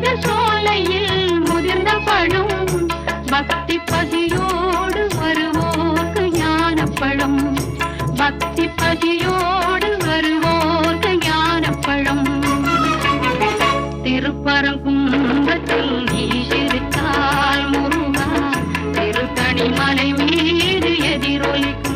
முதல் சோலையில் முதிர்ந்த பழம் பக்தி பசியோடு வருவோர்க்கு ஞானப்பழம் பக்தி பசியோடு வருவோர்க்கு ஞானப்பழம் திருப்பரங்குன்றத்தில் நீ சிரித்தால் முருகா திருத்தணி மலை மீது எதிரொலிக்கும்